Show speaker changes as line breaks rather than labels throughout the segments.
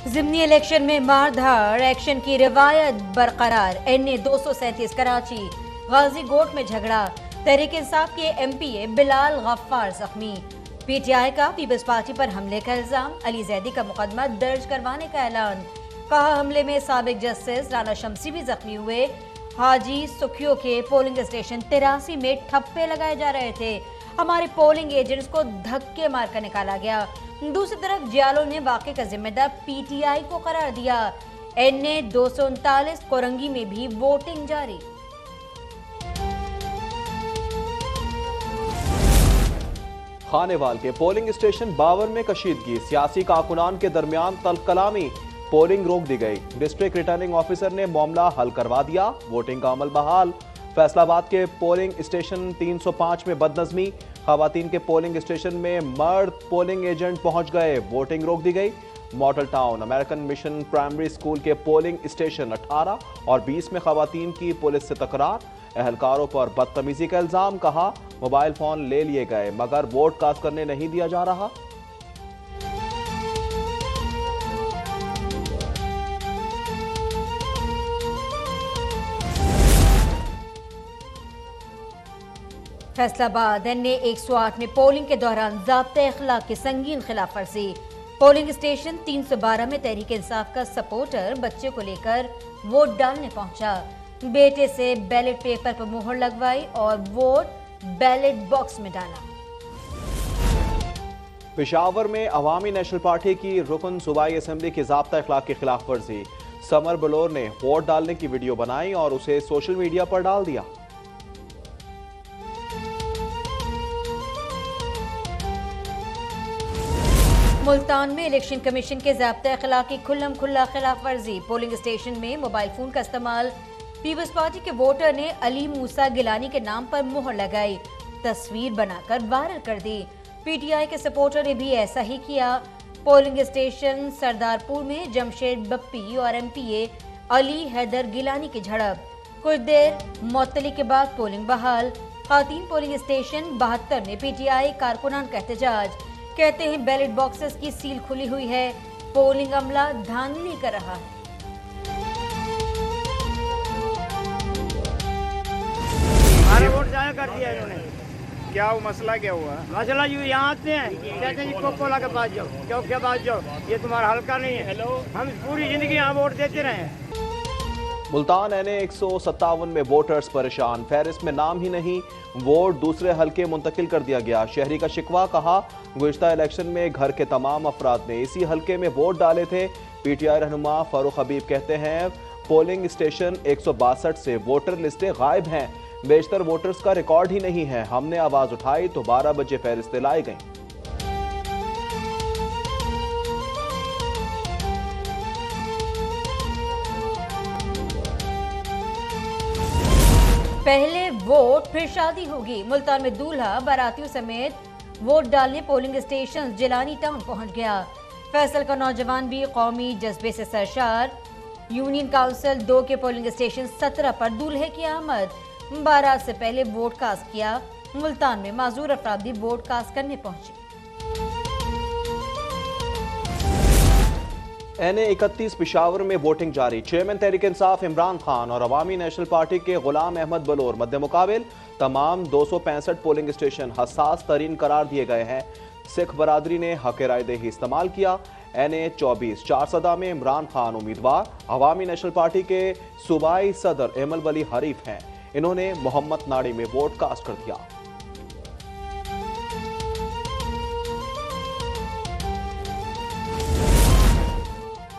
ज़िमनी election में मारधाड़ action की रिवायत बरकरार। एनए 237 कराची गाजी गोट में झगड़ा। तहरीक इंसाफ के एमपीए बिलाल गफ्फार जख्मी। पीटीआई का पीपल्स पार्टी पर हमले का इल्जाम। अली जैदी का मुकदमा दर्ज करवाने का ऐलान। कहा हमले में साबिक जस्टिस राना शम्सी भी जख्मी हुए। हाजी सुखियो के पोलिंग स्टेशन 83 में ठप्पे लगाए जा रहे थे। हमारे पोलिंग एजेंट्स को धक्के मारकर निकाला गया। दूसरी तरफ जियालो ने वाक़े का जिम्मेदार पीटीआई को करार दिया। एनए 239 कोरंगी में भी वोटिंग जारी।
खानेवाल के पोलिंग स्टेशन बावर में कशीदगी। सियासी कारकुनान के दरमियान तल्ख कलामी। पोलिंग रोक दी गई। डिस्ट्रिक्ट रिटर्निंग ऑफिसर ने मामला हल करवा दिया। वोटिंग का अमल बहाल। फैसलाबाद के पोलिंग स्टेशन 305 में बदनज़मी। खवातीन के पोलिंग स्टेशन में मर्द पोलिंग एजेंट पहुंच गए। वोटिंग रोक दी गई। Model town American mission primary school के पोलिंग स्टेशन 18 और 20 में खवातीन की पुलिस से तकरार। अहलकारों पर बदतमीजी का इल्जाम। कहा मोबाइल फोन ले लिए गए मगर वोट कास्ट करने नहीं दिया जा रहा।
फैसलाबाद एनए 108 में पोलिंग के दौरान ज़ाब्ते अखलाक की संगीन खिलाफ वर्जी। पोलिंग स्टेशन 312 में तहरीक इंसाफ का सपोर्टर बच्चे को लेकर वोट डालने पहुंचा। बेटे से बैलेट पेपर पर मुहर लगवाई और वोट बैलेट बॉक्स में डाला।
पेशावर में अवामी नेशनल पार्टी की रुकन सूबाई असेंबली की ज़ाब्ता अखलाक की खिलाफ वर्जी। समर बलोर ने वोट डालने की वीडियो बनाई और उसे सोशल मीडिया पर डाल दिया।
मुल्तान में इलेक्शन कमीशन के ज़ाब्ते अखलाक की खुल्लम खुल्ला खिलाफ वर्जी। पोलिंग स्टेशन में मोबाइल फोन का इस्तेमाल। पीपल्स पार्टी के वोटर ने अली मूसा गिलानी के नाम पर मुहर लगाई। तस्वीर बनाकर वायरल कर दी। पीटीआई के सपोर्टर ने भी ऐसा ही किया। पोलिंग स्टेशन सरदारपुर में जमशेद बप्पी और एमपीए अली हैदर गिलानी की झड़प। कुछ देर मुअत्तली के बाद पोलिंग बहाल। खातीन पोलिंग स्टेशन 72 में पीटीआई कारकुनान का एहतजाज। कहते हैं बैलेट बॉक्सेस की सील खुली हुई है। पोलिंग अमला धांधली कर रहा है।
हमारा वोट जाया कर दिया इन्होंने। क्या वो मसला क्या हुआ? मसला यूँ यहाँ आते हैं कहते हैं कोकोला के पास जाओ, क्यों के पास जाओ, ये तुम्हारा हल्का नहीं है। हम पूरी जिंदगी यहाँ वोट देते रहे।
मुल्तान एनए 157 में वोटर्स परेशान। फहरिस्त में नाम ही नहीं, वोट दूसरे हलके मुंतकिल कर दिया गया। शहरी का शिकवा। कहा गुज़िश्ता इलेक्शन में घर के तमाम अफराद ने इसी हलके में वोट डाले थे। पीटीआई रहनुमा फारूक हबीब कहते हैं पोलिंग स्टेशन 162 से वोटर लिस्टें गायब हैं। बेशतर वोटर्स का रिकॉर्ड ही नहीं है। हमने आवाज उठाई तो 12 बजे फहरिस्तें लाई गईं।
पहले वोट फिर शादी होगी। मुल्तान में दूल्हा बारातियों समेत वोट डालने पोलिंग स्टेशन जिलानी टाउन पहुंच गया। फैसल का नौजवान भी कौमी जज्बे से सरशार। यूनियन काउंसिल 2 के पोलिंग स्टेशन 17 पर दूल्हे की आमद। बारात से पहले वोट कास्ट किया। मुल्तान में माजूर अफराद भी वोट कास्ट करने पहुंचे।
एनए 31 पेशावर में वोटिंग जारी। चेयरमैन तहरीक इंसाफ इमरान खान और अवामी नेशनल पार्टी के गुलाम अहमद बलोर मद्दे मुकाबिल। तमाम 265 पोलिंग स्टेशन हसास तरीन करार दिए गए हैं। सिख बरादरी ने हक रायदही इस्तेमाल किया। एनए 24 चारसदा में इमरान खान उम्मीदवार। अवामी नेशनल पार्टी के सूबाई सदर एमल वली हरीफ हैं। इन्होंने मोहम्मद नाड़ी में वोट कास्ट कर दिया।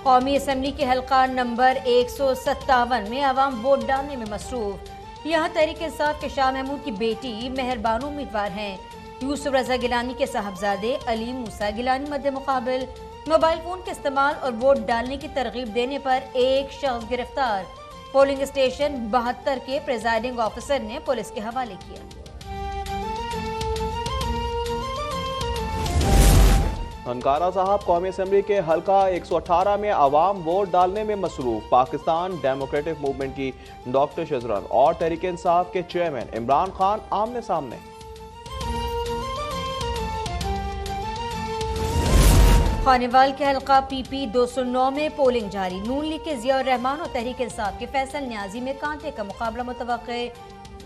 कौमी असम्बली के हल्का नंबर 157 में आवाम वोट डालने में मसरूफ। यहाँ तहरीक इंसाफ के शाह महमूद की बेटी मेहरबान उम्मीदवार हैं। यूसुफ रजा गिलानी के साहबजादे अली मूसा गिलानी मद्दे मुकाबिल। मोबाइल फोन के इस्तेमाल और वोट डालने की तरगीब देने पर एक शख्स गिरफ्तार। पोलिंग स्टेशन 72 के प्रिजाइडिंग ऑफिसर ने पुलिस के हवाले किया।
हनकारा साहब कौमी असम्बली के हल्का 118 में आवाम वोट डालने में मसरूफ। पाकिस्तान डेमोक्रेटिक मूवमेंट की डॉक्टर शजरन और तहरीक इंसाफ के चेयरमैन इमरान खान आमने सामने।
खानेवाल के हल्का PP 209 में पोलिंग जारी। नून लीग के जिया रहमान और तहरीक इंसाफ के फैसल न्याजी में कांटे का मुकाबला मुतवक्के।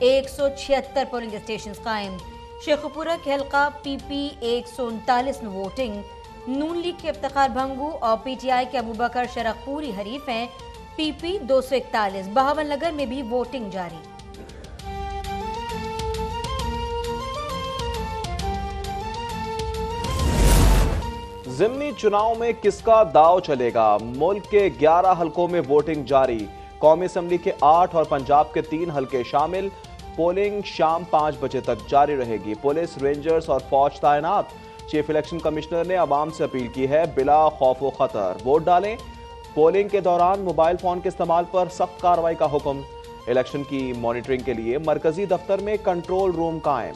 176 पोलिंग स्टेशन कायम। शेखपुरा के हल्का PP 139 में वोटिंग। नून लीग के इफ्तिखार भंगू और PTI के अबूबकर शरकपूरी हरीफ हैं। PP 241। बहावन नगर में भी वोटिंग जारी।
ज़िमनी चुनाव में किसका दाव चलेगा? मुल्क के 11 हलकों में वोटिंग जारी। कौमी असम्बली के 8 और पंजाब के 3 हलके शामिल। पोलिंग शाम 5 बजे तक जारी रहेगी। पुलिस, रेंजर्स और फौज तैनात। चीफ इलेक्शन कमिश्नर ने आवाम से अपील की है, बिला खौफ व खतर वोट डालें। पोलिंग के दौरान मोबाइल फोन के इस्तेमाल पर सख्त कार्रवाई का हुक्म। इलेक्शन की मॉनिटरिंग के लिए मरकजी दफ्तर में कंट्रोल रूम कायम।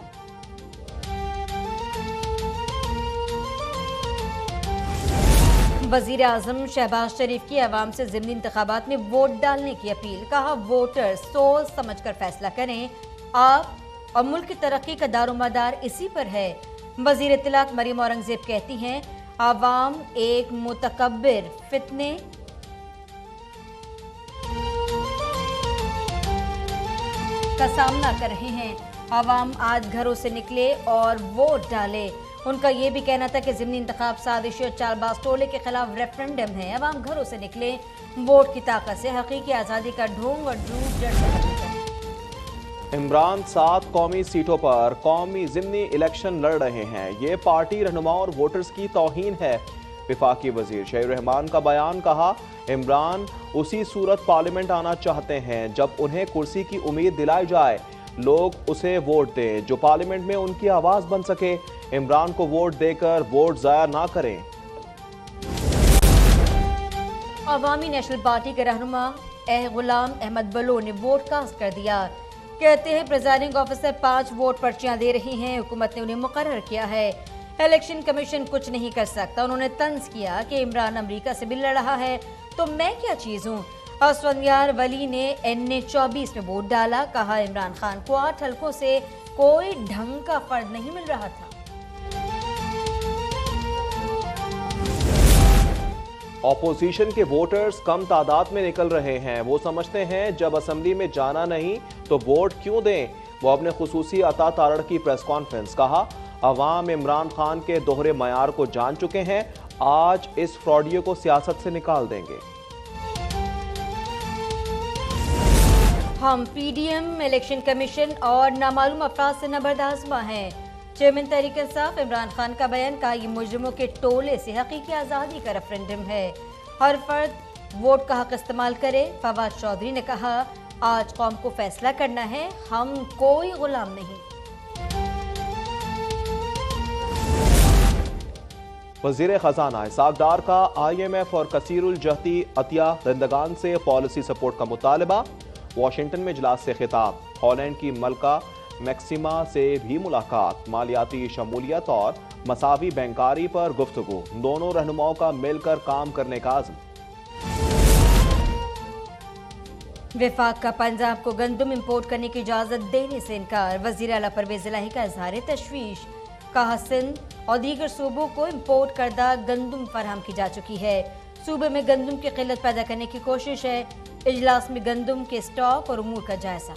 वजीर आजम शहबाज शरीफ की अवाम से ज़िमनी इंतखाबात में वोट डालने की अपील। कहा, वोटर्स सोच समझ कर फैसला करें। आप और मुल्क की तरक्की का दारोमदार इसी पर है। वजीर इत्तलात मरियम औरंगजेब कहती हैं, आवाम एक मुतकब्बिर फितने का सामना कर रहे हैं। आवाम आज घरों से निकले और वोट डाले। उनका यह भी कहना था कि ज़िमनी इंतखाब साजिश और चालबाज टोले के खिलाफ रेफरेंडम है। आवाम घरों से निकले, वोट की ताकत से हकीकी आज़ादी का ढोंग और झूठ जड़ सकते हैं।
इमरान 7 कौमी सीटों पर कौमी ज़िमनी इलेक्शन लड़ रहे हैं। ये पार्टी रहनुमा और वोटर्स की तौहीन है। वफाकी वजीर शहीर रहमान का बयान। कहा, इमरान उसी सूरत पार्लियामेंट आना चाहते हैं जब उन्हें कुर्सी की उम्मीद दिलाई जाए। लोग उसे वोट दें जो पार्लियामेंट में उनकी आवाज बन सके। इमरान को वोट देकर वोट जाया ना करें।
अवामी नेशनल पार्टी के रहनुमा गुलाम अहमद बलो ने वोट कास्ट कर दिया। कहते हैं, प्रिजाइडिंग ऑफिसर 5 वोट पर्चियां दे रही हैं। हुकूमत ने उन्हें मुकर्रर किया है। इलेक्शन कमीशन कुछ नहीं कर सकता। उन्होंने तंज किया कि इमरान अमेरिका से भी लड़ रहा है तो मैं क्या चीज हूँ। असफंदियार वली ने NA 24 में वोट डाला। कहा, इमरान खान को 8 हलकों से कोई ढंग का फर्द नहीं मिल रहा था।
ऑपोजिशन के वोटर्स कम तादाद में निकल रहे हैं। वो समझते हैं जब असेंबली में जाना नहीं तो वोट क्यों दें। वो अपने खुसूसी अता तारड़ की प्रेस कॉन्फ्रेंस। कहा, अवाम इमरान खान के दोहरे मयार को जान चुके हैं। आज इस फ्रॉडिये को सियासत से निकाल देंगे।
हम PDM, इलेक्शन कमीशन और नामालूम अफराद से नबरदाज़मा हैं। चेयरमैन तहरीक इंसाफ इमरान खान का बयान। का ये मुजरिमों के टोले से हकीकी आज़ादी का रेफरेंडम है। हर फर्द वोट का हक इस्तेमाल करे। फवाद चौधरी ने कहा, आज कौम को फैसला करना है, हम कोई गुलाम नहीं।
वज़ीर ख़ज़ाना इसहाक़ डार का IMF और कसीरुल जहती अतिया दंदगान से पॉलिसी सपोर्ट का मुतालबा। वाशिंगटन में इजलास से खिताब। हॉलैंड की मलका मैक्सिमा से भी मुलाकात। मालियाती शमूलियत और मसावी बैंकारी पर गुफ्तगू। दोनों रहनुमाओं का मिलकर काम करने का आज़म।
वफाक का पंजाब को गंदम इंपोर्ट करने की इजाजत देने से इनकार। वज़ीर आला परवेज़ इलाही का इज़हार तशवीश। कहा, सिंध और दीगर सूबों को इंपोर्ट करदा गंदम फराहम की जा चुकी है। सूबे में गंदम की किल्लत पैदा करने की कोशिश है। इजलास में गंदम के स्टॉक और उमूर का जायजा।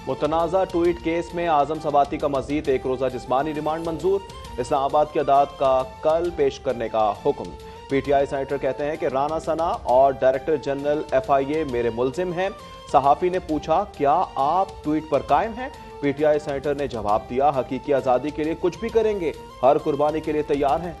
मुतनाज़ा ट्वीट केस में आजम सबाती का मजीद 1 रोज़ा जिस्मानी रिमांड मंजूर। इस्लामाबाद की अदालत का कल पेश करने का हुक्म। PTI सेनेटर कहते हैं कि राना सना और डायरेक्टर जनरल FIA मेरे मुल्जिम हैं। सहाफ़ी ने पूछा, क्या आप ट्वीट पर कायम हैं? PTI सेनेटर ने जवाब दिया, हकीकी आज़ादी के लिए कुछ भी करेंगे, हर कुर्बानी के लिए तैयार हैं।